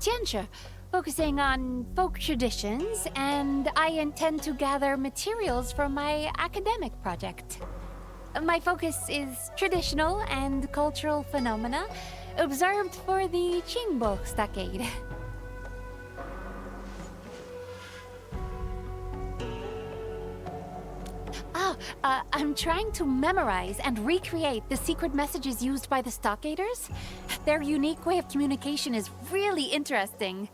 Tianche, focusing on folk traditions, and I intend to gather materials for my academic project. My focus is traditional and cultural phenomena observed for the Qingbo stockade. I'm trying to memorize and recreate the secret messages used by the stockaders. Their unique way of communication is really interesting.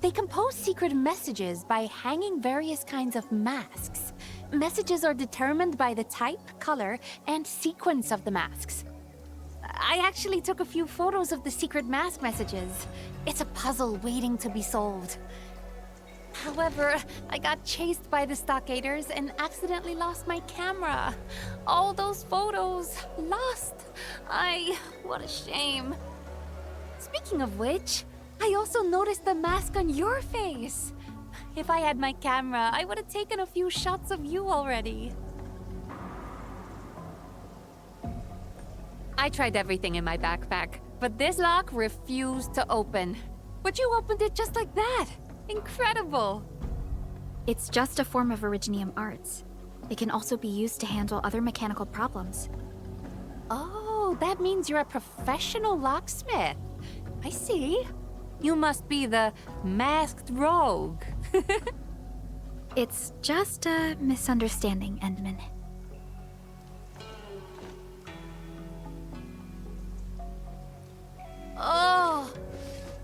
They compose secret messages by hanging various kinds of masks. Messages are determined by the type, color, and sequence of the masks. I actually took a few photos of the secret mask messages. It's a puzzle waiting to be solved. However, I got chased by the stockaders and accidentally lost my camera. All those photos, lost. What a shame. Speaking of which, I also noticed the mask on your face. If I had my camera, I would have taken a few shots of you already. I tried everything in my backpack, but this lock refused to open. But you opened it just like that. Incredible! It's just a form of Originium arts. It can also be used to handle other mechanical problems. Oh, that means you're a professional locksmith. I see. You must be the masked rogue. It's just a misunderstanding, Endman. Oh,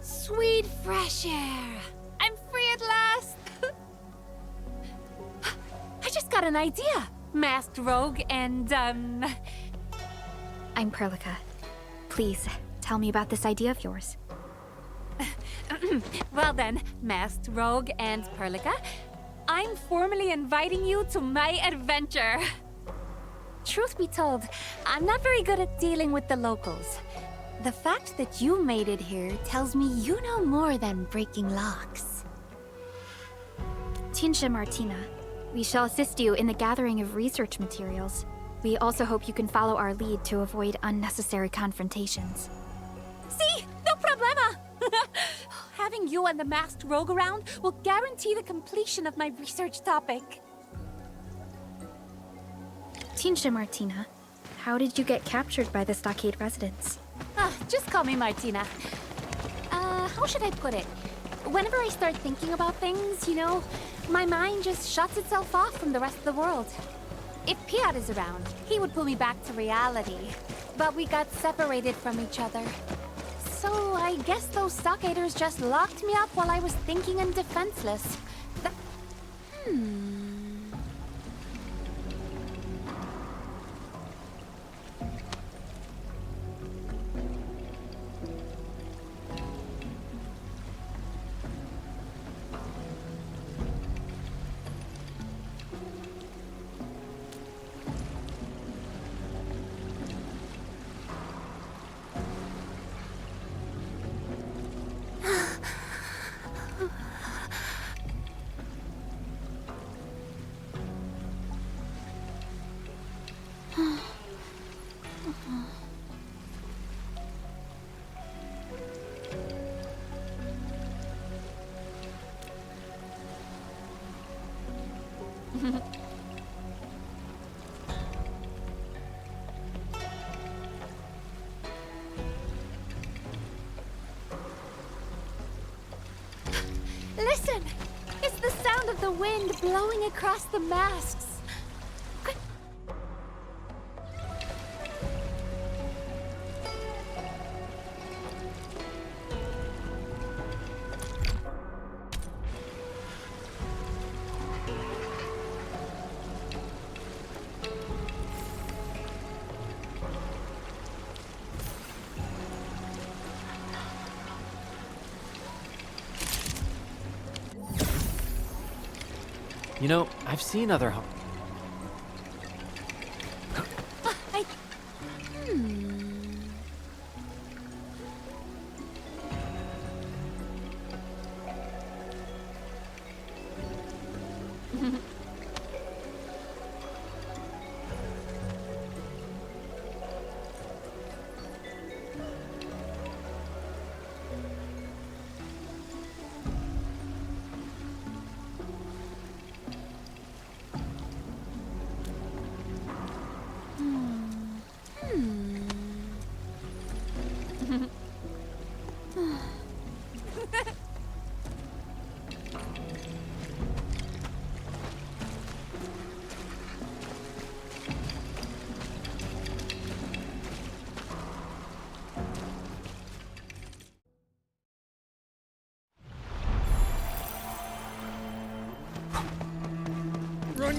sweet fresh air. I'm free at last. I just got an idea. Masked rogue and, I'm Perlica. Please, tell me about this idea of yours. Well then, masked rogue and Perlica, I'm formally inviting you to my adventure. Truth be told, I'm not very good at dealing with the locals. The fact that you made it here tells me you know more than breaking locks. Tianche Martina, we shall assist you in the gathering of research materials. We also hope you can follow our lead to avoid unnecessary confrontations. See? No problema! Having you and the masked rogue around will guarantee the completion of my research topic. Tianche Martina, how did you get captured by the stockade residents? Just call me Martina. How should I put it? Whenever I start thinking about things, you know, my mind just shuts itself off from the rest of the world. If Piat is around, he would pull me back to reality. But we got separated from each other. So I guess those stockaders just locked me up while I was thinking and defenseless. Listen! It's the sound of the wind blowing across the masks. You know, I've seen other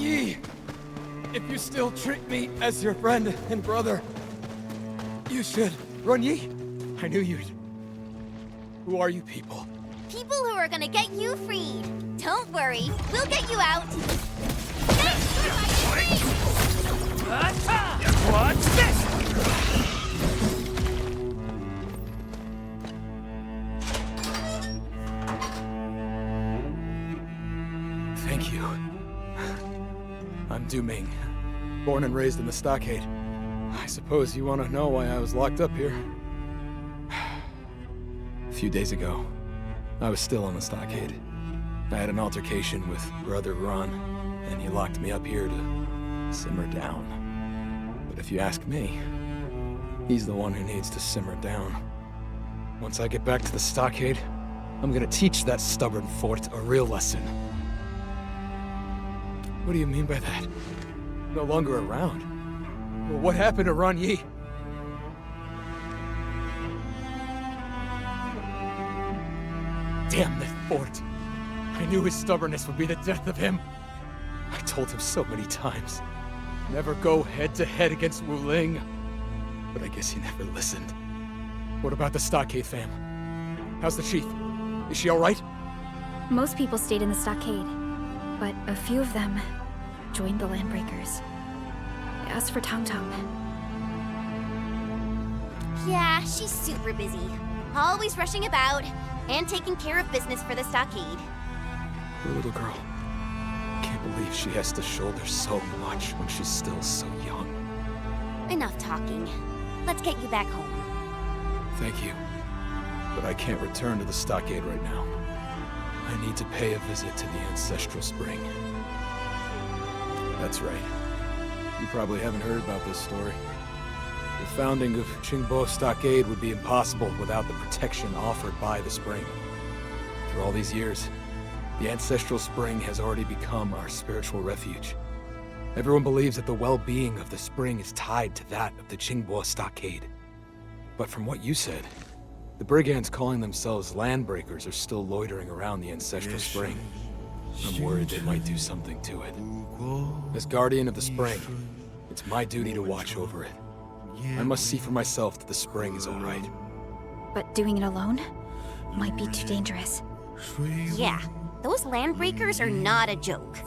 Yi! If you still treat me as your friend and brother, you should. Run Yi! I knew you'd. Who are you people? People who are gonna get you freed. Don't worry, we'll get you out. What's this? Thank you. I'm Du Ming, born and raised in the stockade. I suppose you want to know why I was locked up here. A few days ago, I was still on the stockade. I had an altercation with Brother Ron, and he locked me up here to simmer down. But if you ask me, he's the one who needs to simmer down. Once I get back to the stockade, I'm gonna teach that stubborn fort a real lesson. What do you mean by that? No longer around? Well, what happened to Ron Yi? Damn that fort! I knew his stubbornness would be the death of him. I told him so many times. Never go head-to-head against Wu Ling. But I guess he never listened. What about the stockade fam? How's the chief? Is she alright? Most people stayed in the stockade, but a few of them joined the Landbreakers. As for Tom Tom, Yeah, she's super busy. Always rushing about, and taking care of business for the stockade. Poor little girl. Can't believe she has to shoulder so much when she's still so young. Enough talking. Let's get you back home. Thank you. But I can't return to the stockade right now. I need to pay a visit to the Ancestral Spring. That's right. You probably haven't heard about this story. The founding of Qingbo Stockade would be impossible without the protection offered by the spring. Through all these years, the Ancestral Spring has already become our spiritual refuge. Everyone believes that the well-being of the spring is tied to that of the Qingbo Stockade. But from what you said, the brigands calling themselves Landbreakers are still loitering around the Ancestral Spring. I'm worried they might do something to it. As Guardian of the Spring, it's my duty to watch over it. I must see for myself that the spring is alright. but doing it alone might be too dangerous. Yeah, those Landbreakers are not a joke.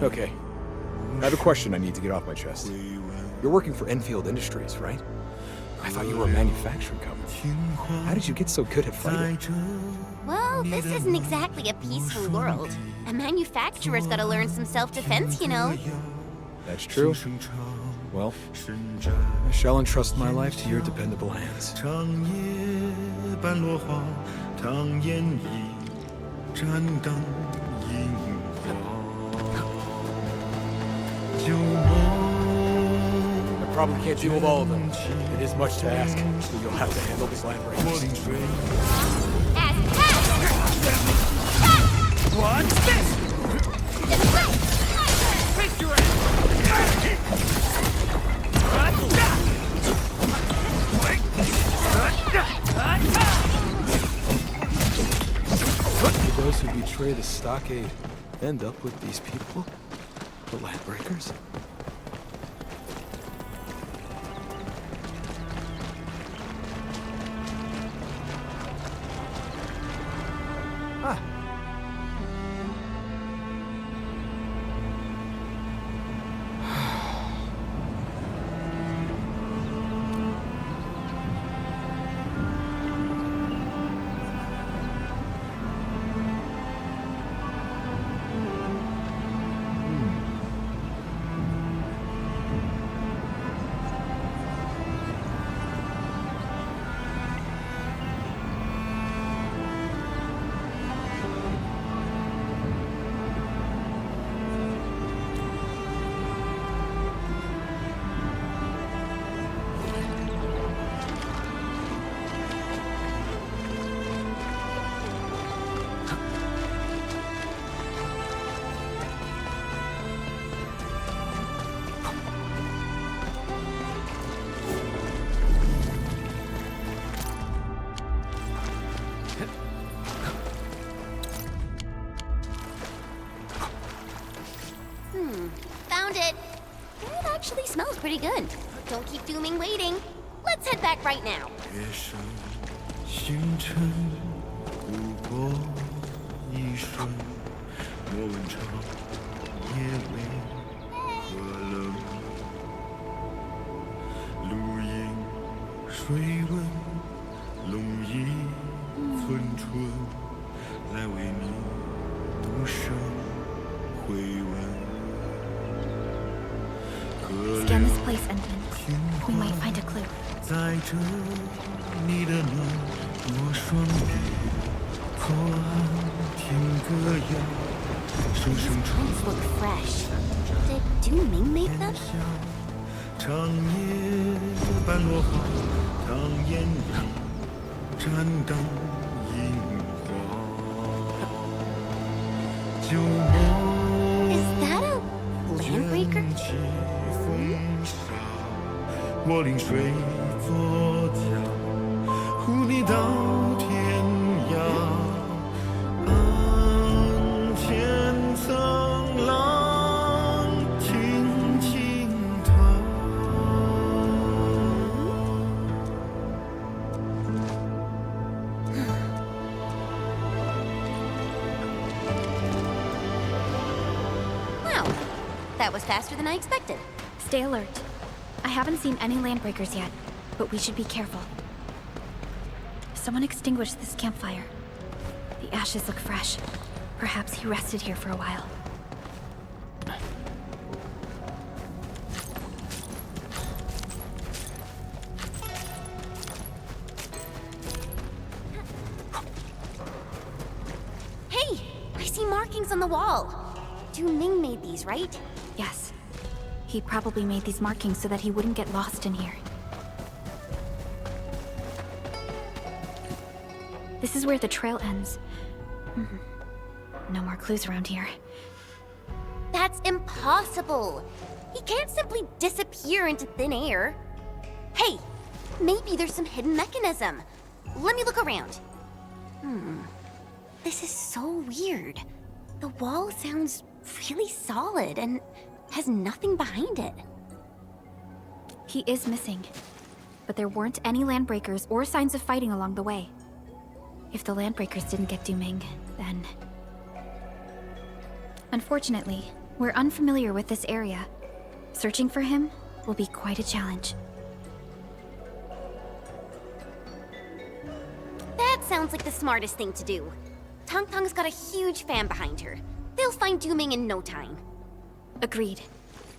Okay. I have a question I need to get off my chest. You're working for Endfield Industries, right? I thought you were a manufacturing company. How did you get so good at fighting? Well, this isn't exactly a peaceful world. A manufacturer's gotta learn some self-defense, you know. That's true. Well, I shall entrust my life to your dependable hands. 长夜半落花，唐烟一盏灯萤火。旧梦。 I probably can't deal with all of them. It is much to ask, so you'll have to handle these Landbreakers. What's this? Face your Do those who betray the stockade end up with these people? The Landbreakers? Ah. found it. It actually smells pretty good. Don't keep Dooming waiting. Let's head back right now. 月升星辰，不过一瞬。莫问长夜为何冷，露营水温，龙吟寸春，来为你独声回闻。 Scan this place, Endfield. We might find a clue. 在这你的暖和双臂，左岸听歌谣，声声 These 传 prints look fresh. Did Dooming make them? 长夜半落花，当烟雨沾灯萤火。旧梦 Is that a landbreaker? 卷起风沙，我临水作家，护你到天涯。岸前曾浪轻轻踏。 Wow, that was faster than I expected. Stay alert. I haven't seen any landbreakers yet, but we should be careful. Someone extinguished this campfire. The ashes look fresh. Perhaps he rested here for a while. Hey, I see markings on the wall. Dooming made these, right? Yes. He probably made these markings so that he wouldn't get lost in here. This is where the trail ends. No more clues around here. That's impossible. He can't simply disappear into thin air. Hey, maybe there's some hidden mechanism. Let me look around. This is so weird. The wall sounds really solid and has nothing behind it. He is missing. But there weren't any landbreakers or signs of fighting along the way. If the landbreakers didn't get Dooming, then... Unfortunately, we're unfamiliar with this area. Searching for him will be quite a challenge. That sounds like the smartest thing to do. Tong Tong's got a huge fan behind her. They'll find Dooming in no time. Agreed.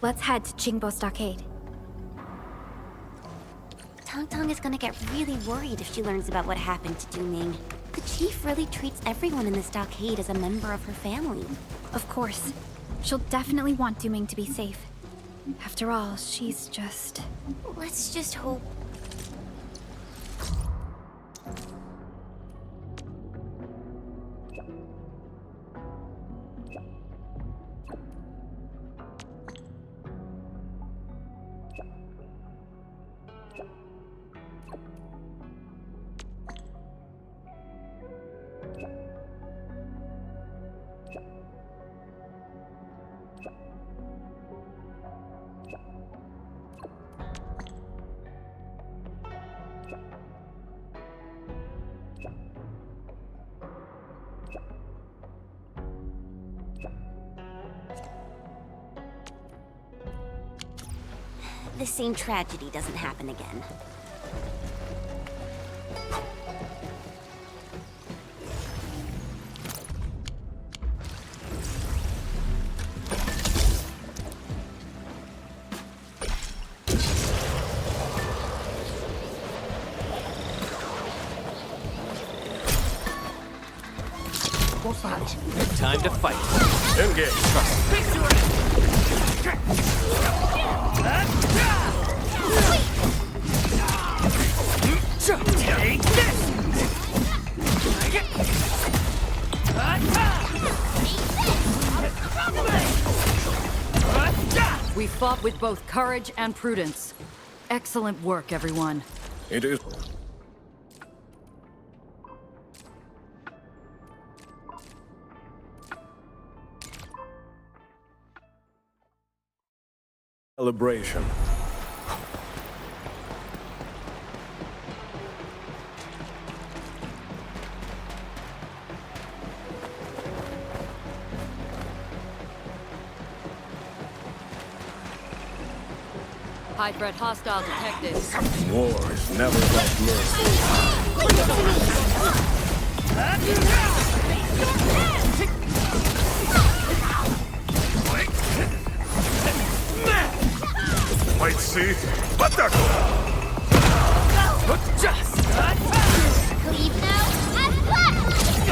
Let's head to Qingbo Stockade. Tong Tong is gonna get really worried if she learns about what happened to Dooming. The chief really treats everyone in the stockade as a member of her family. Of course. She'll definitely want Dooming to be safe. After all, she's just... Let's just hope. The same tragedy doesn't happen again. Time to fight. Engage. Take this! We fought with both courage and prudence. Excellent work, everyone. It is Celebration. High threat hostile detected. War is never about mercy. Wait, see? What the? Leave now and left!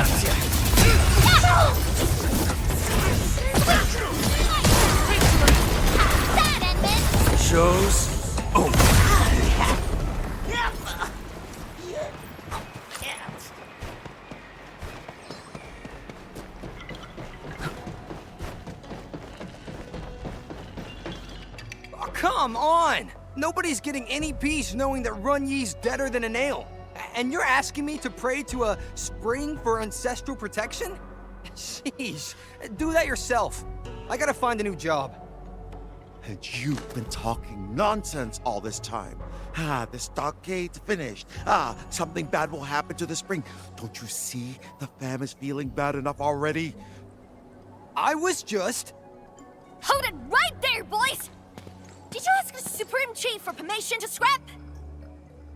That ended! Show's over. Oh, come on! Nobody's getting any peace knowing that Run Ye's deader than a nail. And you're asking me to pray to a spring for ancestral protection? Jeez, do that yourself. I gotta find a new job. And you've been talking nonsense all this time. Ah, the stockade's finished. Ah, something bad will happen to the spring. Don't you see the fam is feeling bad enough already? I was just... Hold it right there, boys! Did you ask the Supreme Chief for permission to scrap?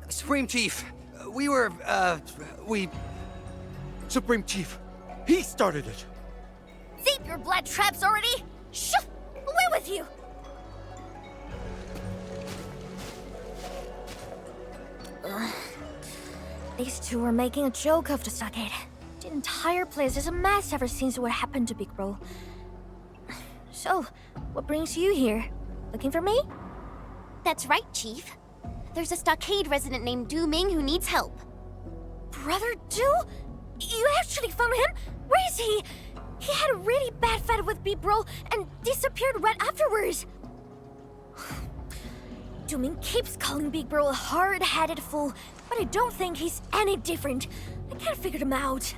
Supreme Chief, we... Supreme Chief, he started it. Zip your blood traps already! Shoo! Away with you! These two were making a joke of the stockade. The entire place is a mess ever since what happened to Big Bro. So, what brings you here? Looking for me? That's right, Chief. There's a stockade resident named Du Ming who needs help. Brother Du? You actually found him? Where is he? He had a really bad fight with Big Bro and disappeared right afterwards. Du Ming keeps calling Big Bro a hard-headed fool, but I don't think he's any different. I can't figure him out.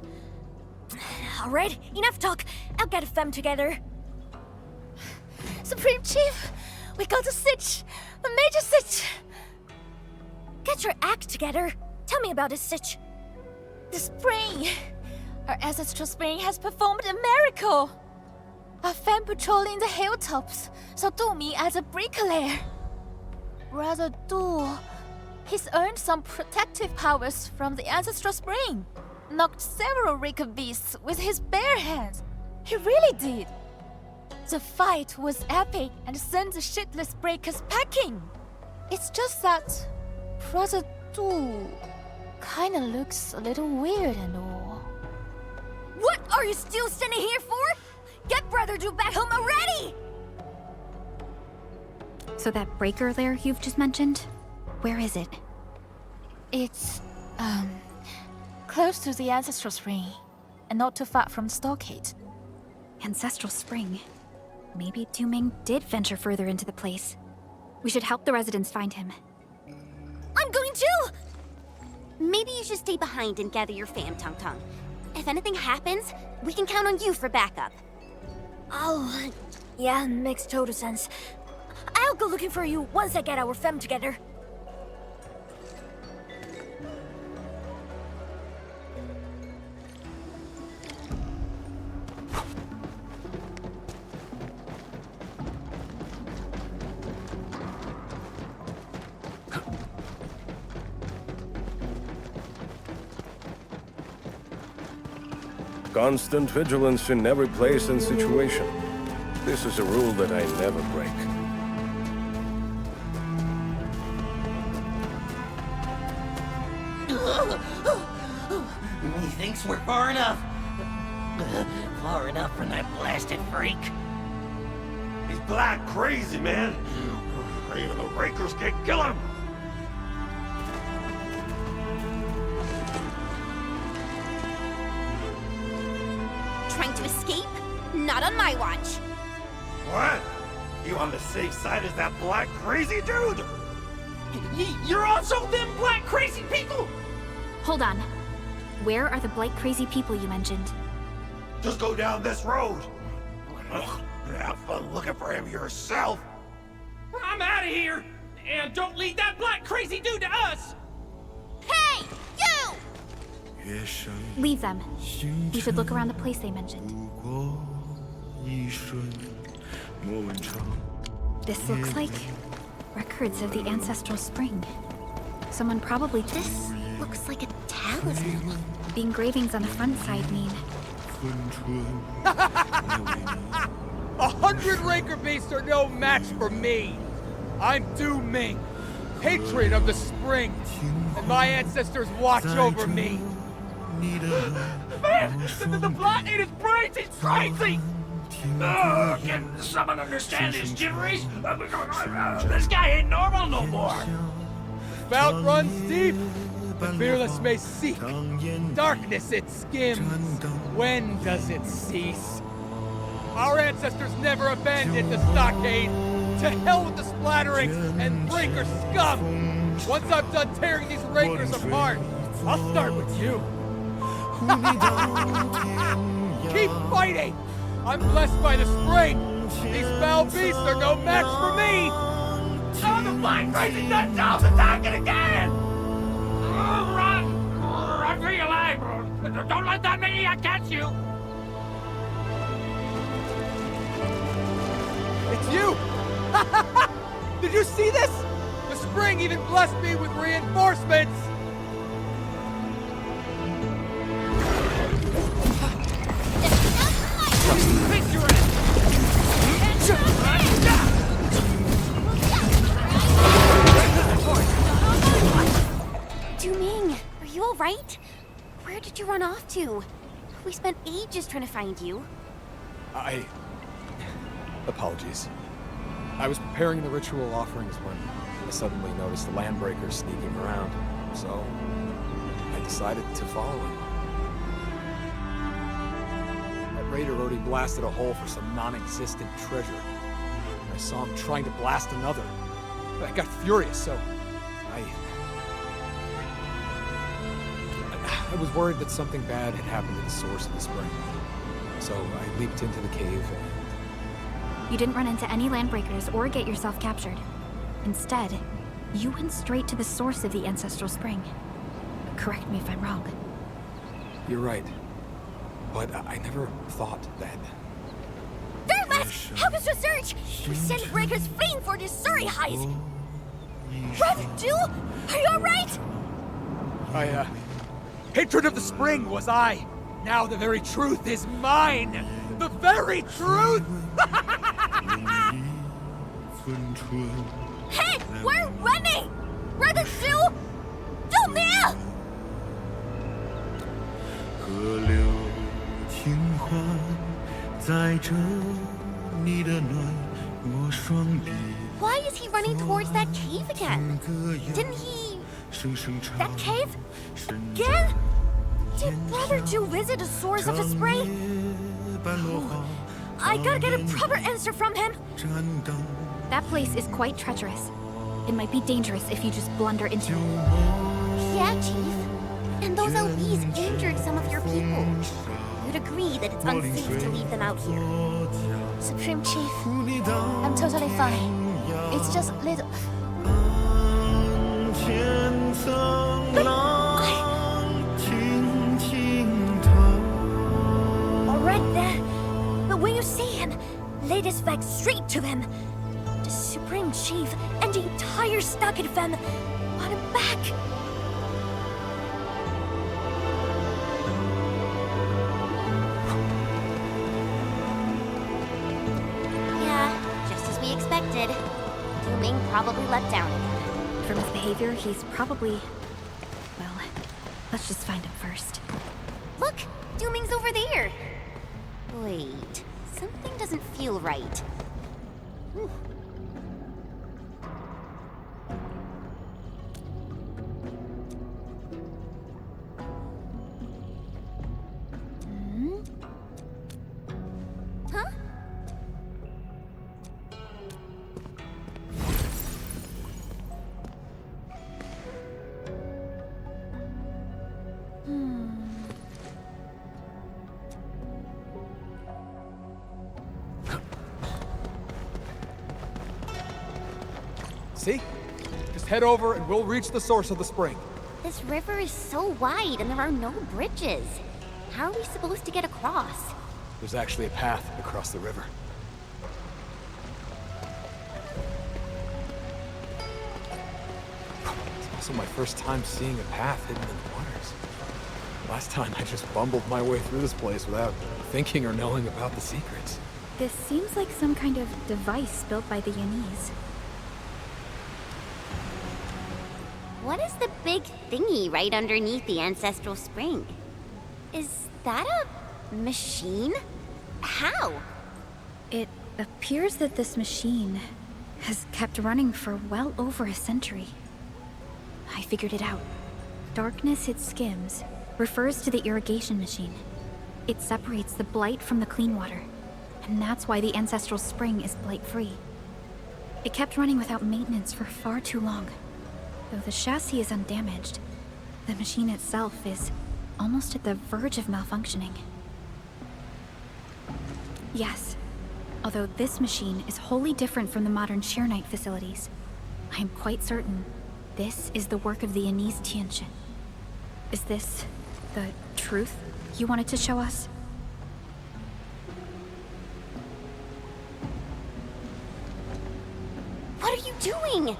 Alright, enough talk. I'll get them together. Supreme Chief, we got a sitch. A major sitch. Get your act together. Tell me about this sitch. The spring! Our ancestral spring has performed a miracle! A fan patrolling the hilltops, so do me as a bricklayer. Brother Du, he's earned some protective powers from the ancestral spring. Knocked several wicked beasts with his bare hands. He really did. The fight was epic and sent the shitless breakers packing. It's just that Brother Du kinda looks a little weird and all. What are you still standing here for? Get Brother Du back home already! So that breaker lair you've just mentioned, where is it? It's, close to the ancestral spring, and not too far from the stockade. Ancestral spring. Maybe Du Ming did venture further into the place. We should help the residents find him. I'm going too! Maybe you should stay behind and gather your fam, Tong Tong. If anything happens, we can count on you for backup. Oh, yeah, makes total sense. I'll go looking for you once I get our fam together. Constant vigilance in every place and situation. This is a rule that I never break. He thinks we're far enough. Far enough for that blasted freak. He's black crazy, man. Even the Rakers can't kill him. Trying to escape? Not on my watch. What? You on the safe side as that black crazy dude? You're also them black crazy people? Hold on. Where are the blight crazy people you mentioned? Just go down this road. Have fun looking for him yourself. I'm out of here! And don't lead that black crazy dude to us! Hey, you! 越深 Leave them. 星 We 辰 should look around the place they mentioned. 不过一瞬，莫问长 This looks like records of the ancestral spring. Someone probably... This looks like a talisman. The engravings on the front side mean... 分春， 100 Raker beasts are no match for me. I'm Du Ming, patron of the spring, and my ancestors watch over me. 你的 Man, the black ate his brains! He's crazy! Can someone understand his gibberish? This guy ain't normal no more! Spout runs deep. The fearless may seek. Darkness it skims. When does it cease? Our ancestors never abandoned the stockade. To hell with the splatterings and breaker scum! Once I'm done tearing these rakers apart, I'll start with you. Keep fighting! I'm blessed by the spring. These foul beasts are no match for me! Oh, the black crazy nut job's attacking again! Oh, run! Run for your life! Don't let that maniac catch you! It's you! Did you see this? The spring even blessed me with reinforcements! Du Ming, are you alright? Where did you run off to? We spent ages trying to find you. Apologies. I was preparing the ritual offerings when I suddenly noticed the landbreaker sneaking around, so I decided to follow him. That raider already blasted a hole for some non-existent treasure. I saw him trying to blast another. I got furious, so I was worried that something bad had happened to the source of the spring. So I leaped into the cave and... You didn't run into any landbreakers or get yourself captured. Instead, you went straight to the source of the ancestral spring. Correct me if I'm wrong. You're right. But I never thought that... Dartmouth! Help us research! We sent breakers fleeing for this Surrey heist! Brother Jew? Are you alright? Hatred of the spring was I. Now the very truth is mine. The very truth! Hey! We're running! Brother Jew! Du Ming! 河流轻缓，载着你的暖，我双臂 Why is he running towards that cave again? Didn't he... 声声唱 That cave? Again? Did Brother Jew visit the source of the spring? 般落花 I gotta get a proper answer from him. 战灯 That place is quite treacherous. It might be dangerous if you just blunder into it. Yeah, Chief. And those LBs injured some of your people. You'd agree that it's unsafe to leave them out here. Supreme Chief, I'm totally fine. It's just little... 千层浪轻轻淌 Alright then. But when you see him, lay this fact straight to them. The Supreme Chief and the entire stockade of them want him back. Yeah, just as we expected. Du Ming probably let down again. From his behavior, he's probably... Well, let's just find him first. Look, Du Ming's over there. Wait, something doesn't feel right. Huh? See? Just head over and we'll reach the source of the spring. This river is so wide and there are no bridges. How are we supposed to get across? There's actually a path across the river. It's also my first time seeing a path hidden in the waters. Last time I just bumbled my way through this place without thinking or knowing about the secrets. This seems like some kind of device built by the Yanese. What is the big thingy right underneath the ancestral spring? Is that a machine? How? It appears that this machine has kept running for well over a century. I figured it out. Darkness it skims refers to the irrigation machine. It separates the blight from the clean water, and that's why the ancestral spring is blight-free. It kept running without maintenance for far too long. Though the chassis is undamaged, the machine itself is almost at the verge of malfunctioning. Yes, although this machine is wholly different from the modern Sheernite facilities, I am quite certain this is the work of the Yanese Tiantian. Is this the truth you wanted to show us? What are you doing?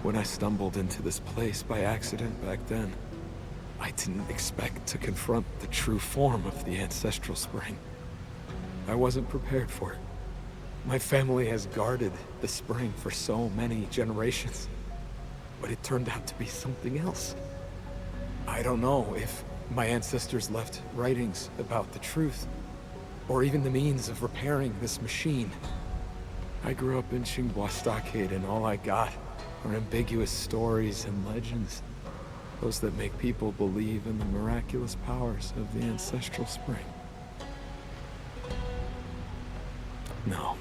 When I stumbled into this place by accident back then, I didn't expect to confront the true form of the ancestral spring. I wasn't prepared for it. My family has guarded the spring for so many generations, but it turned out to be something else. I don't know if my ancestors left writings about the truth, or even the means of repairing this machine. I grew up in Xinghua Stockade, and all I got are ambiguous stories and legends. Those that make people believe in the miraculous powers of the ancestral spring. No.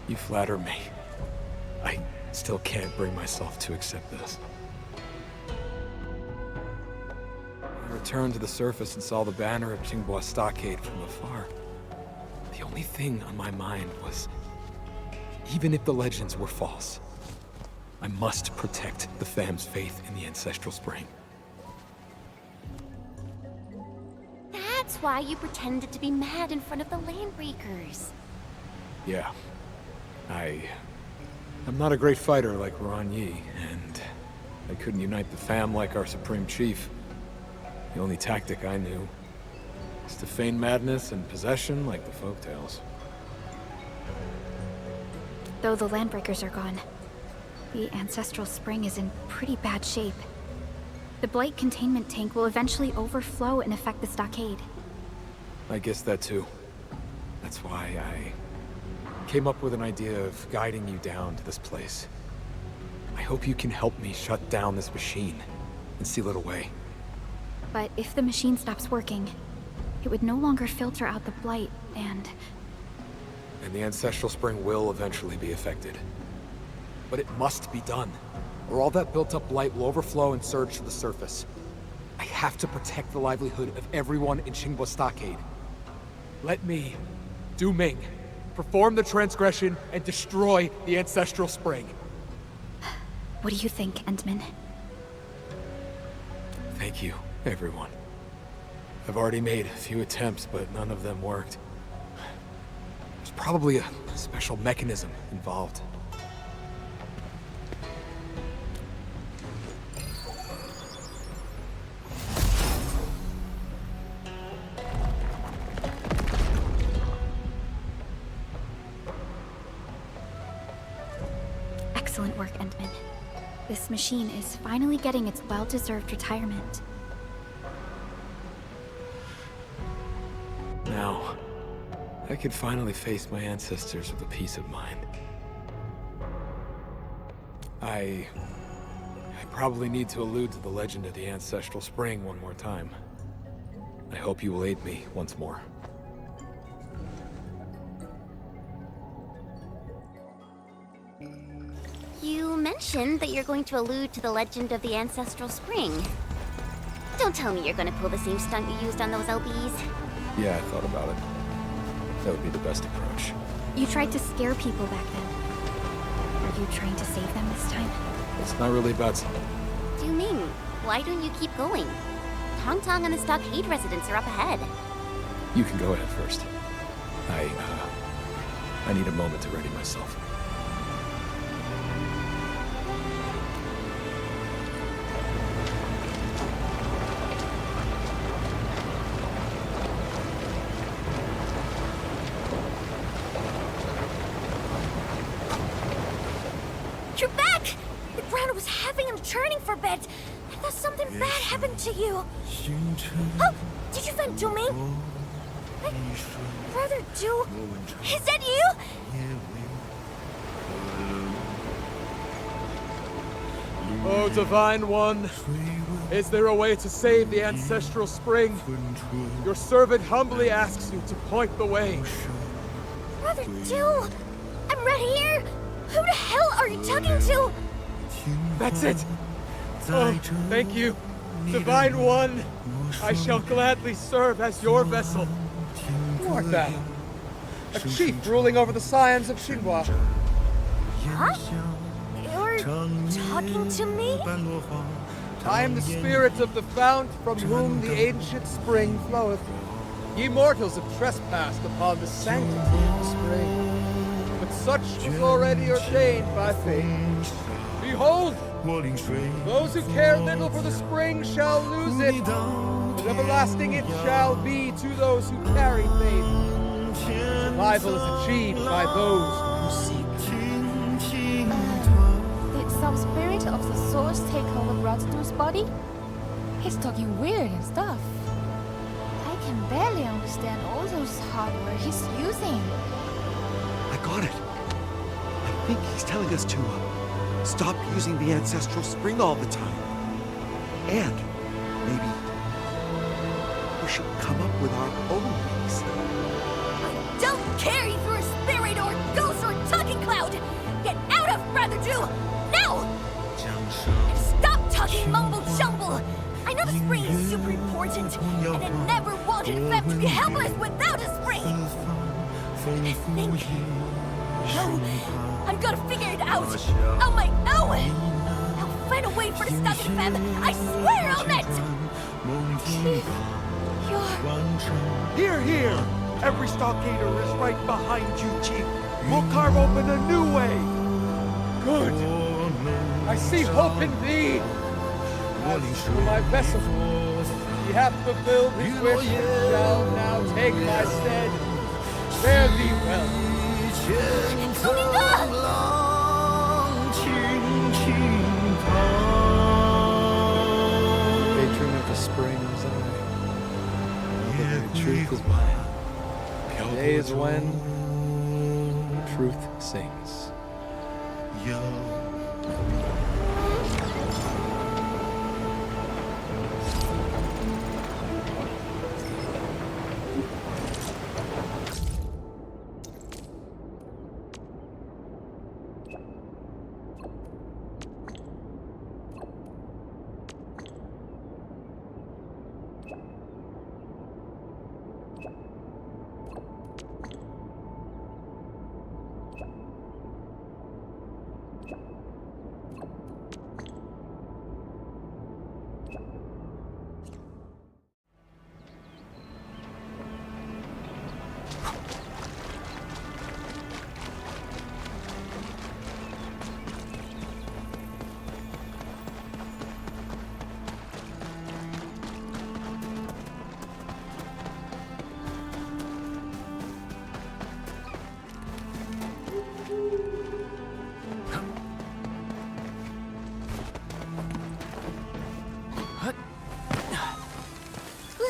You flatter me. I still can't bring myself to accept this. I returned to the surface and saw the banner of Xinghua Stockade from afar. The only thing on my mind was, even if the legends were false, I must protect the fam's faith in the ancestral spring. That's why you pretended to be mad in front of the Landbreakers. Yeah. I'm not a great fighter like Ron Yi, and I couldn't unite the fam like our Supreme Chief. The only tactic I knew is to feign madness and possession like the folktales. Though the Landbreakers are gone, the ancestral spring is in pretty bad shape. The blight containment tank will eventually overflow and affect the stockade. I guess that too. That's why I came up with an idea of guiding you down to this place. I hope you can help me shut down this machine and seal it away. But if the machine stops working, it would no longer filter out the blight, and the ancestral spring will eventually be affected. But it must be done, or all that built-up blight will overflow and surge to the surface. I have to protect the livelihood of everyone in Xinghua Stockade. Let me, Du Ming, perform the transgression and destroy the ancestral spring. What do you think, Endman? Thank you, everyone. I've already made a few attempts, but none of them worked. There's probably a special mechanism involved. Excellent work, Endman. This machine is finally getting its well-deserved retirement. Now, I can finally face my ancestors with a peace of mind. I probably need to allude to the legend of the ancestral spring one more time. I hope you will aid me once more. You mentioned that you're going to allude to the legend of the ancestral spring. Don't tell me you're going to pull the same stunt you used on those LBs. Yeah, I thought about it. That would be the best approach. You tried to scare people back then. Are you trying to save them this time? It's not really about... Do you mean, why don't you keep going? Tong Tong and the stockade residents are up ahead. You can go ahead first. I need a moment to ready myself. You're back! The ground was having him churning for a bit. I thought something bad happened to you. Oh, did you find Dooming? Brother Do, is that you? Oh, Divine One, is there a way to save the ancestral spring? Your servant humbly asks you to point the way. Brother Do, I'm right here. Who the hell are you talking to? That's it. Oh, thank you. Divine One, I shall gladly serve as your vessel. Who art thou? A chief ruling over the scions of Xinhua. Huh? You're talking to me? I am the spirit of the fount from whom the ancient spring floweth. Ye mortals have trespassed upon the sanctity of the spring, but such was already ordained by fate. Behold, those who care little for the spring shall lose it, but everlasting it shall be to those who carry faith. Survival is achieved by those who seek. Did some spirit of the source take over Rodstu's body? He's talking weird and stuff. I can barely understand all those hardware he's using. I got it. I think he's telling us to stop using the ancestral spring all the time. And maybe we should come up with our own ways. I don't care if you're a spirit or a ghost or a talking cloud! Get out of Brother Drew! Now! And stop talking mumble jumble! I know the spring is super important, and I never wanted Fem to be helpless without a spring! I think... No, I'm gonna figure it out! On my own! I'll find a way for the stuck in Fem! I swear on it! Chief, you're... Here, here! Every stockader is right behind you, Chief. We'll carve open a new way. Good. I see hope in thee. As for my vessel, he hath fulfilled his wish and shall now take my stead. Fare thee well. Patron of the spring was I. The very truth is mine. The day is when truth sings.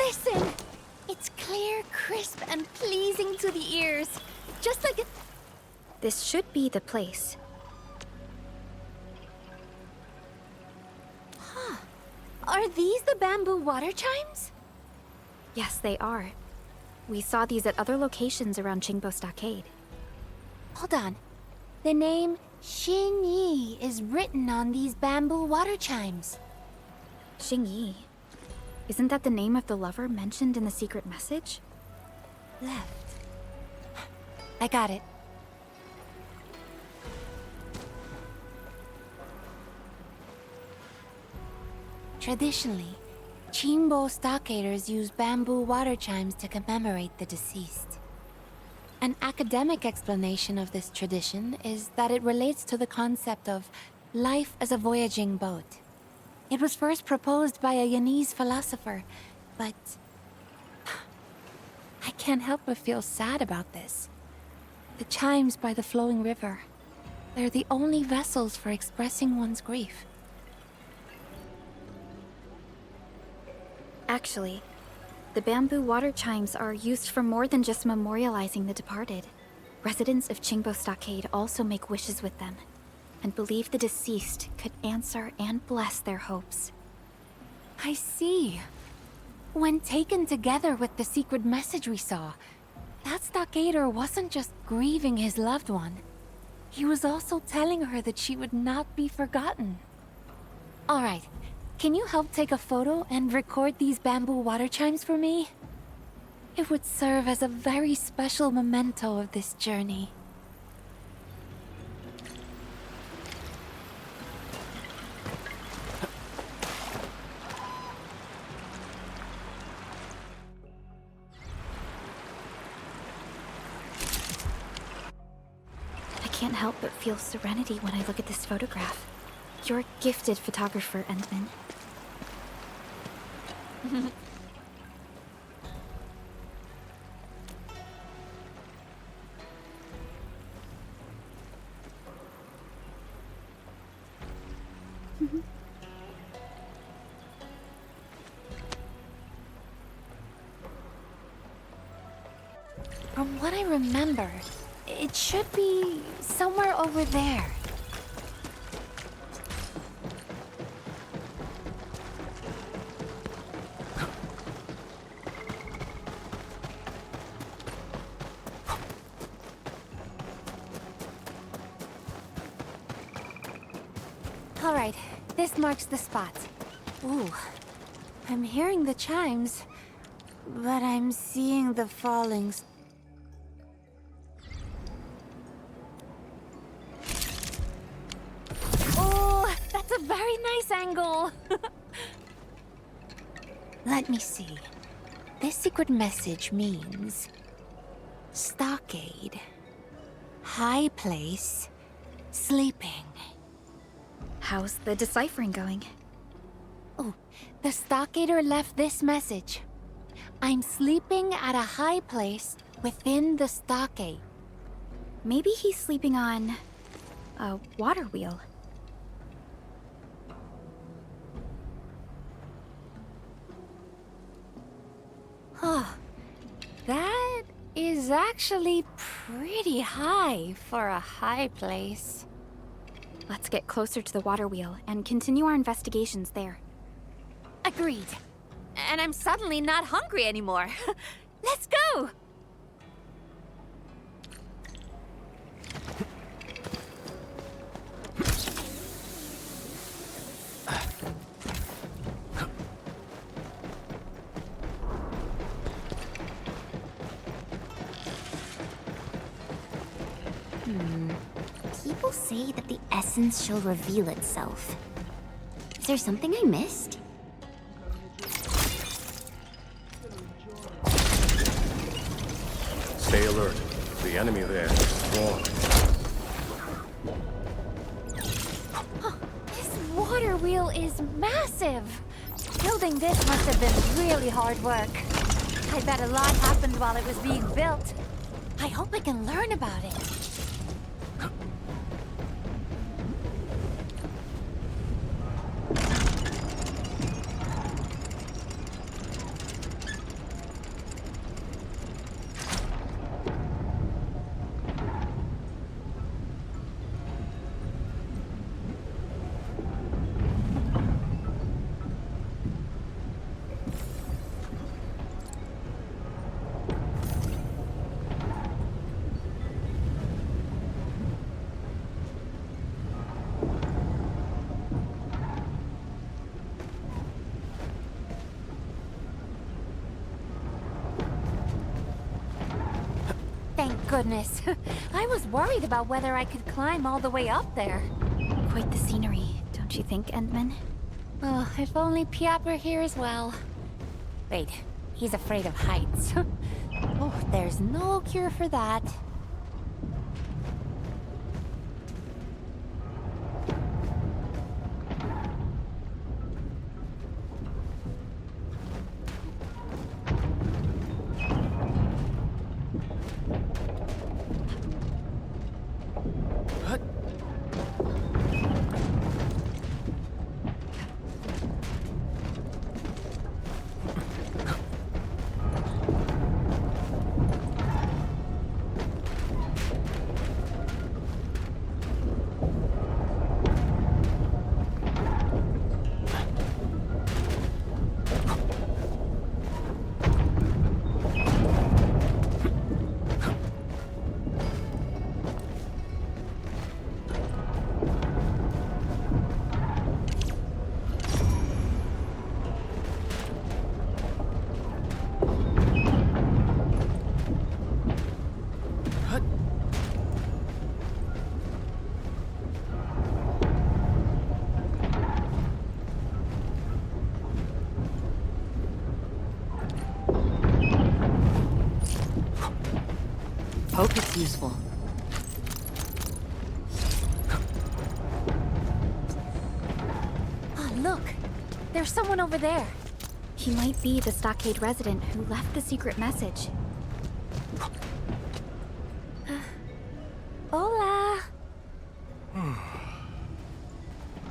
Listen! It's clear, crisp, and pleasing to the ears. Just like a... This should be the place. Huh. Are these the bamboo water chimes? Yes, they are. We saw these at other locations around Qingbo Stockade. Hold on. The name Xinyi is written on these bamboo water chimes. Xingyi? Isn't that the name of the lover mentioned in the secret message? Left. I got it. Traditionally, Chimbo stockaders use bamboo water chimes to commemorate the deceased. An academic explanation of this tradition is that it relates to the concept of life as a voyaging boat. It was first proposed by a Yanese philosopher, but I can't help but feel sad about this. The chimes by the flowing river, they're the only vessels for expressing one's grief. Actually, the bamboo water chimes are used for more than just memorializing the departed. Residents of Chingbo Stockade also make wishes with them, and believe the deceased could answer and bless their hopes. I see. When taken together with the secret message we saw, that stockader wasn't just grieving his loved one. He was also telling her that she would not be forgotten. All right, can you help take a photo and record these bamboo water chimes for me? It would serve as a very special memento of this journey. I can't help but feel serenity when I look at this photograph. You're a gifted photographer, Endman. From what I remember, it should be somewhere over there. All right, this marks the spot. Ooh, I'm hearing the chimes, but I'm seeing the falling Oh, that's a very nice angle. Let me see. This secret message means stockade, high place, sleeping. How's the deciphering going? Oh, the stockader left this message. I'm sleeping at a high place within the stockade. Maybe he's sleeping on a water wheel. Oh, that is actually pretty high for a high place. Let's get closer to the water wheel and continue our investigations there. Agreed. And I'm suddenly not hungry anymore. Let's go! People say that the essence shall reveal itself. Is there something I missed? Stay alert. The enemy there is strong. This water wheel is massive. Building this must have been really hard work. I bet a lot happened while it was being built. I hope I can learn about it. Thank goodness. I was worried about whether I could climb all the way up there. Quite the scenery, don't you think, Endman? Oh, if only Piat were here as well. Wait, he's afraid of heights. Oh, there's no cure for that. Hope it's useful. Oh, look! There's someone over there. He might be the stockade resident who left the secret message. Hola!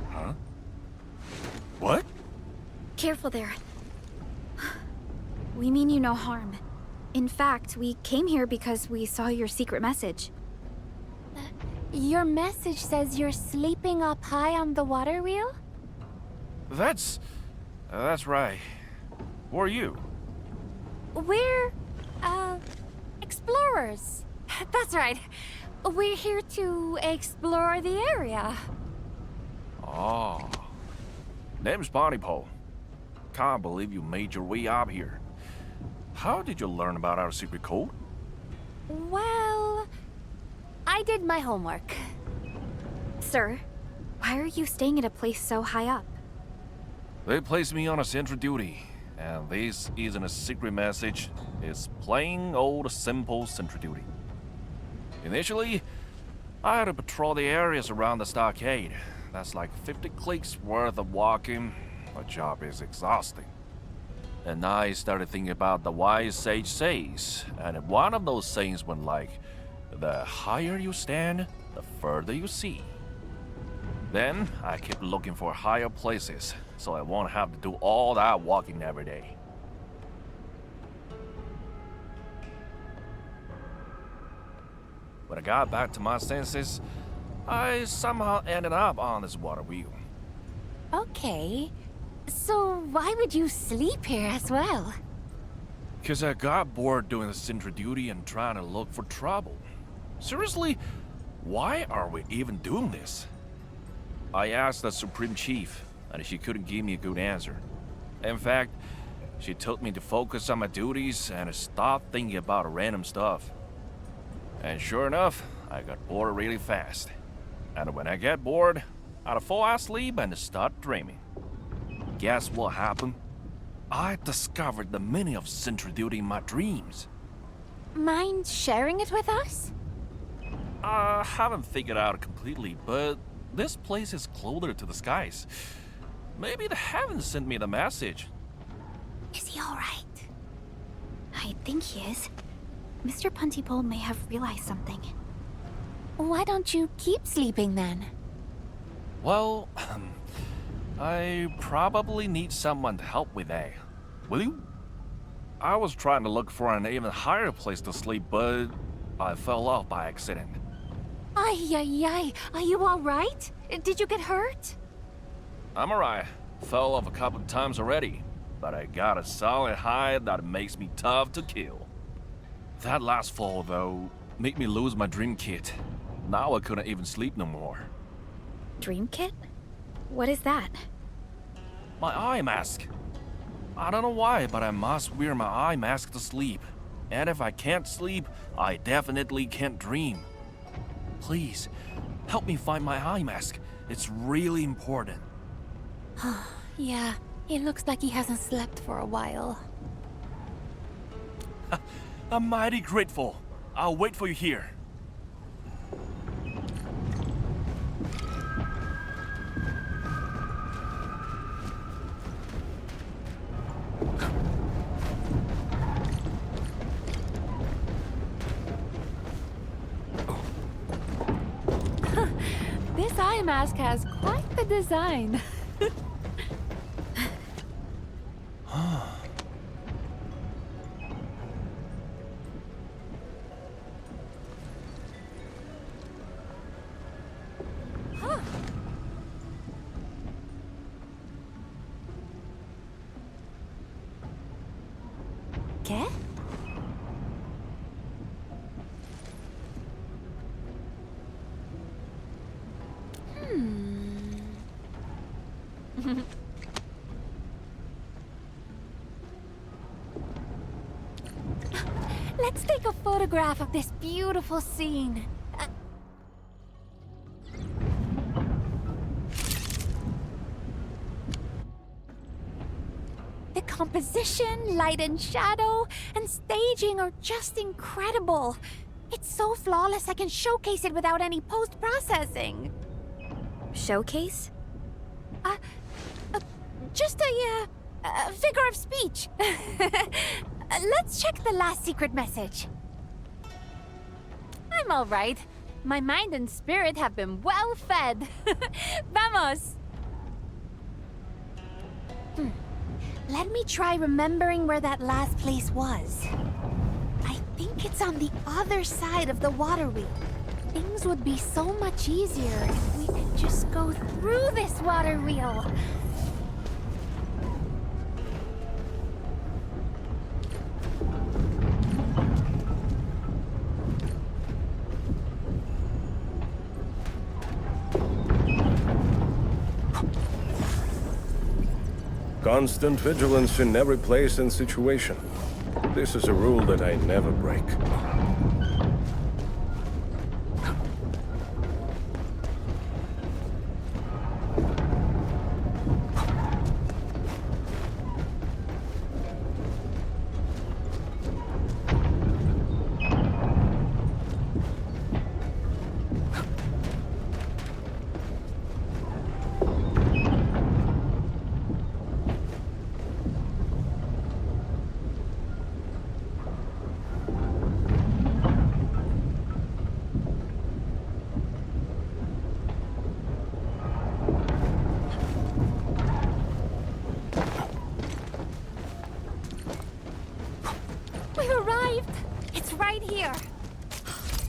Huh? What? Careful there. We mean you no harm. In fact, we came here because we saw your secret message. Your message says you're sleeping up high on the water wheel? That's right. Who are you? We're, explorers. That's right. We're here to explore the area. Oh. Name's Pole. Can't believe you made your way up here. How did you learn about our secret code? Well, I did my homework. Sir, why are you staying at a place so high up? They placed me on a sentry duty, and this isn't a secret message. It's plain old simple sentry duty. Initially, I had to patrol the areas around the stockade. That's like 50 clicks worth of walking. My job is exhausting. And I started thinking about the wise sage says, and one of those sayings went like, the higher you stand, the further you see. Then I kept looking for higher places, so I won't have to do all that walking every day. When I got back to my senses, I somehow ended up on this water wheel. Okay. So why would you sleep here as well? Because I got bored doing the sentry duty and trying to look for trouble. Seriously, why are we even doing this? I asked the Supreme Chief, and she couldn't give me a good answer. In fact, she told me to focus on my duties and stop thinking about random stuff. And sure enough, I got bored really fast. And when I get bored, I'd fall asleep and start dreaming. Guess what happened? I discovered the meaning of sentry duty in my dreams. Mind sharing it with us? I haven't figured out completely, but this place is closer to the skies. Maybe the heavens sent me the message. Is he alright? I think he is. Mr. Puntipole may have realized something. Why don't you keep sleeping then? Well, I probably need someone to help with that. Will you? I was trying to look for an even higher place to sleep, but I fell off by accident. Ay. Are you alright? Did you get hurt? I'm alright. Fell off a couple of times already, but I got a solid hide that makes me tough to kill. That last fall, though, made me lose my dream kit. Now I couldn't even sleep no more. Dream kit? What is that? My eye mask. I don't know why, but I must wear my eye mask to sleep. And if I can't sleep, I definitely can't dream. Please, help me find my eye mask. It's really important. Yeah, it looks like he hasn't slept for a while. I'm mighty grateful. I'll wait for you here. This eye mask has quite the design. ¿Qué? Let's take a photograph of this beautiful scene. The composition, light and shadow, and staging are just incredible. It's so flawless I can showcase it without any post-processing. Showcase? Just a figure of speech. Let's check the last secret message. I'm all right. My mind and spirit have been well fed. Vamos! Let me try remembering where that last place was. I think it's on the other side of the water wheel. Things would be so much easier if we could just go through this water wheel. Constant vigilance in every place and situation. This is a rule that I never break.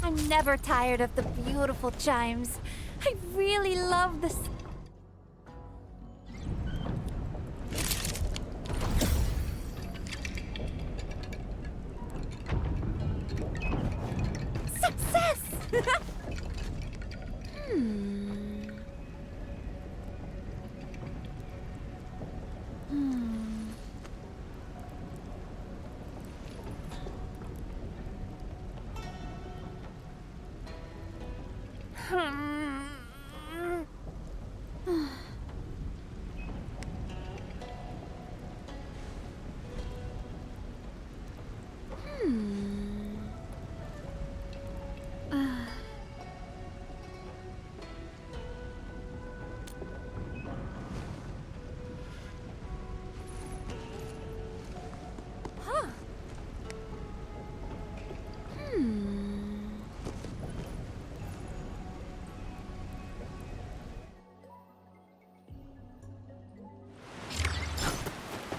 I'm never tired of the beautiful chimes. I really love this. Success!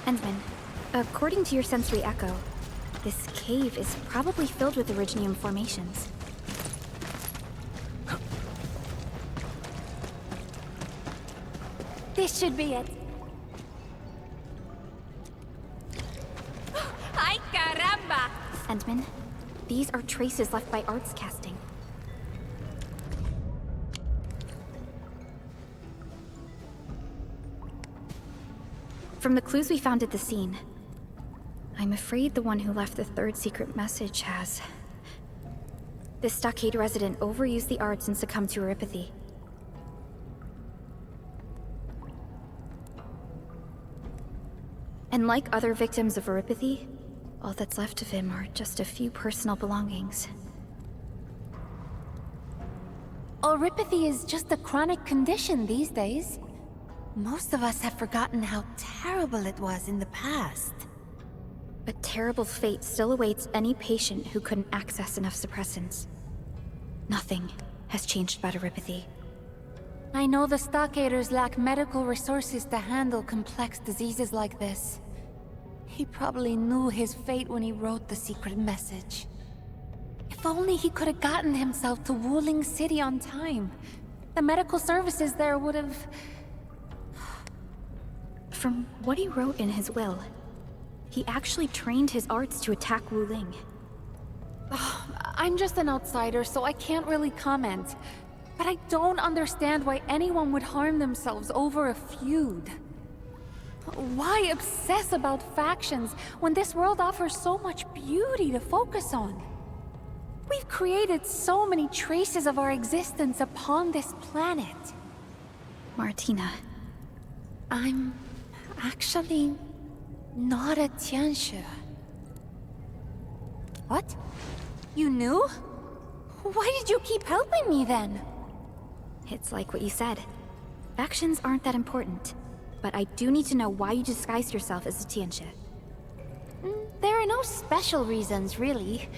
Ensman, according to your sensory echo, this cave is probably filled with originium formations. This should be it. Ay caramba! Endman, these are traces left by arts casting. From the clues we found at the scene, I'm afraid the one who left the third secret message has. This stockade resident overused the arts and succumbed to neuropathy. And like other victims of Euripathy, all that's left of him are just a few personal belongings. Euripathy is just a chronic condition these days. Most of us have forgotten how terrible it was in the past. But terrible fate still awaits any patient who couldn't access enough suppressants. Nothing has changed about Euripathy. I know the Stockaders lack medical resources to handle complex diseases like this. He probably knew his fate when he wrote the secret message. If only he could have gotten himself to Wuling City on time. The medical services there would have... From what he wrote in his will, he actually trained his arts to attack Wuling. I'm just an outsider, so I can't really comment. But I don't understand why anyone would harm themselves over a feud. Why obsess about factions when this world offers so much beauty to focus on? We've created so many traces of our existence upon this planet. Martina. I'm actually not a Tianxue. What? You knew? Why did you keep helping me then? It's like what you said. Factions aren't that important. But I do need to know why you disguised yourself as a Tianxue. There are no special reasons, really.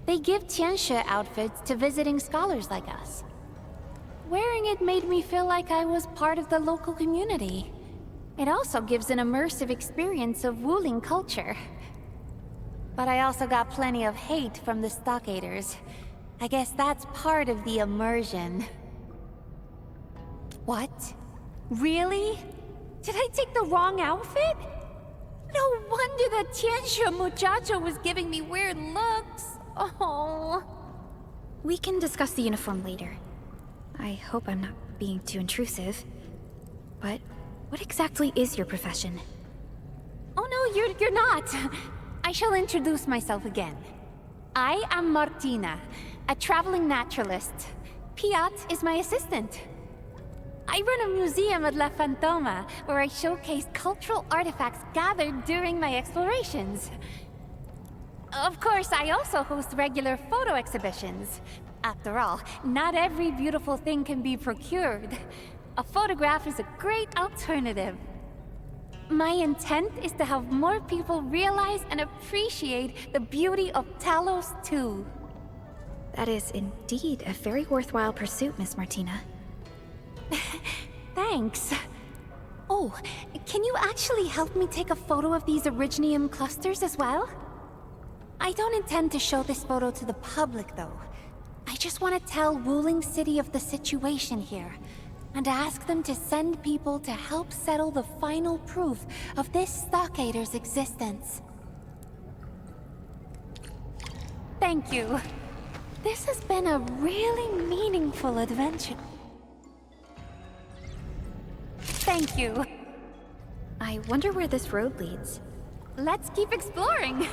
They give Tianxue outfits to visiting scholars like us. Wearing it made me feel like I was part of the local community. It also gives an immersive experience of Wuling culture. But I also got plenty of hate from the Stockaders. I guess that's part of the immersion. What? Really? Did I take the wrong outfit? No wonder that Tianxue muchacho was giving me weird looks. Oh. We can discuss the uniform later. I hope I'm not being too intrusive. But what exactly is your profession? Oh no, you're not. I shall introduce myself again. I am Martina, a traveling naturalist. Piat is my assistant. I run a museum at La Fantoma, where I showcase cultural artifacts gathered during my explorations. Of course, I also host regular photo exhibitions. After all, not every beautiful thing can be procured. A photograph is a great alternative. My intent is to have more people realize and appreciate the beauty of Talos-II. That is indeed a very worthwhile pursuit, Miss Martina. Thanks. Oh, can you actually help me take a photo of these Originium clusters as well? I don't intend to show this photo to the public, though. I just want to tell Wuling City of the situation here, and ask them to send people to help settle the final proof of this Stockader's existence. Thank you. This has been a really meaningful adventure. Thank you. I wonder where this road leads. Let's keep exploring.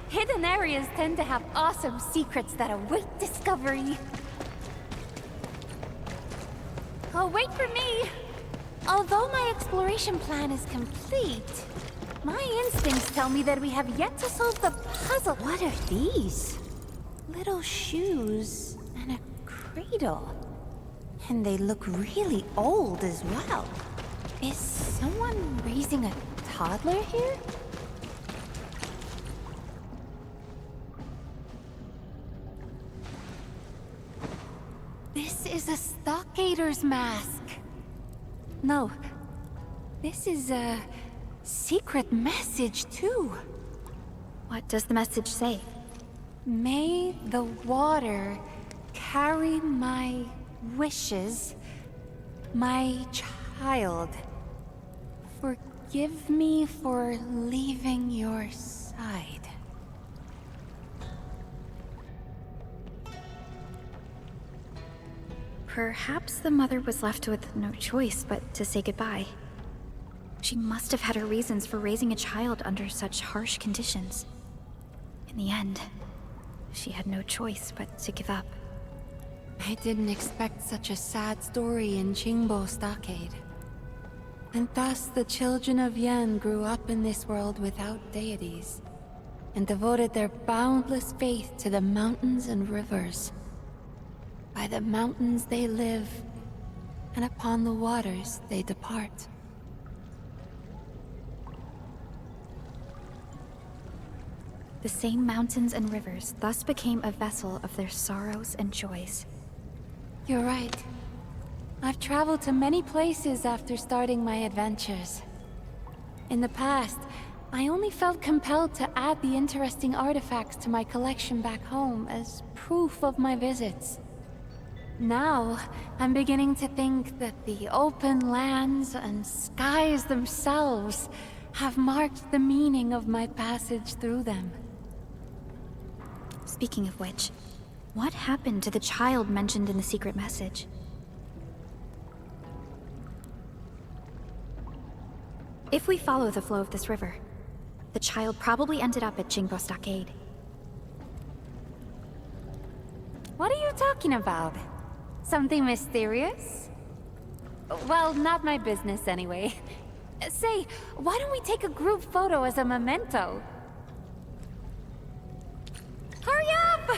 Hidden areas tend to have awesome secrets that await discovery. Oh, wait for me! Although my exploration plan is complete, my instincts tell me that we have yet to solve the puzzle. What are these? Little shoes and a cradle. And they look really old as well. Is someone raising a toddler here? This is a Stockader's mask. No, this is a secret message too. What does the message say? May the water carry my wishes, my child. Forgive me for leaving your side. Perhaps the mother was left with no choice but to say goodbye. She must have had her reasons for raising a child under such harsh conditions. In the end, she had no choice but to give up. I didn't expect such a sad story in Qingbo Stockade. And thus the children of Yen grew up in this world without deities, and devoted their boundless faith to the mountains and rivers. By the mountains they live, and upon the waters they depart. The same mountains and rivers thus became a vessel of their sorrows and joys. You're right. I've traveled to many places after starting my adventures. In the past, I only felt compelled to add the interesting artifacts to my collection back home as proof of my visits. Now, I'm beginning to think that the open lands and skies themselves have marked the meaning of my passage through them. Speaking of which, what happened to the child mentioned in the secret message? If we follow the flow of this river, the child probably ended up at Jingbo Stockade. What are you talking about? Something mysterious? Well, not my business anyway. Say, why don't we take a group photo as a memento? Hurry up!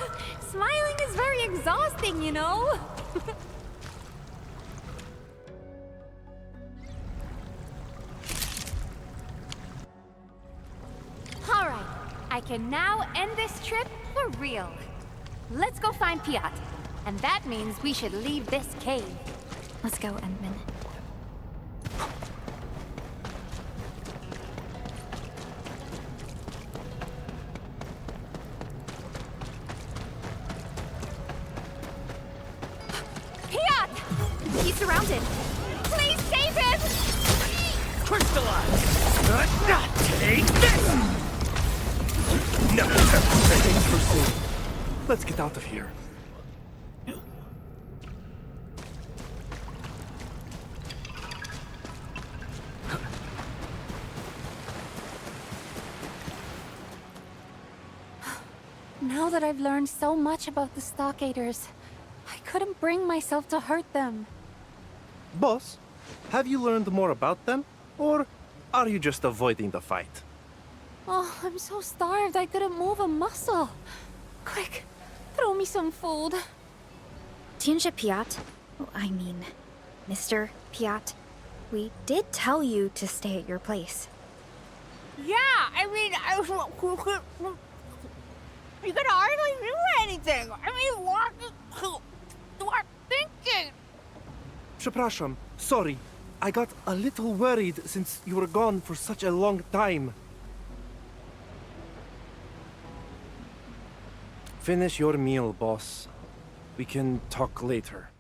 Smiling is very exhausting, you know? Alright, I can now end this trip for real. Let's go find Piat. And that means we should leave this cave. Let's go, Endman. Piat! He's surrounded. Please save him! Crystallize! Take this! No, thanks for saving. Let's get out of here. Now that I've learned so much about the Stockaders, I couldn't bring myself to hurt them. Boss, have you learned more about them? Or are you just avoiding the fight? Oh, I'm so starved I couldn't move a muscle. Quick, throw me some food. Tianjia Piat, I mean, Mr. Piat, we did tell you to stay at your place. Yeah, I mean, you could hardly do anything. I mean, what you are thinking? Przepraszam, sorry. I got a little worried since you were gone for such a long time. Finish your meal, boss. We can talk later.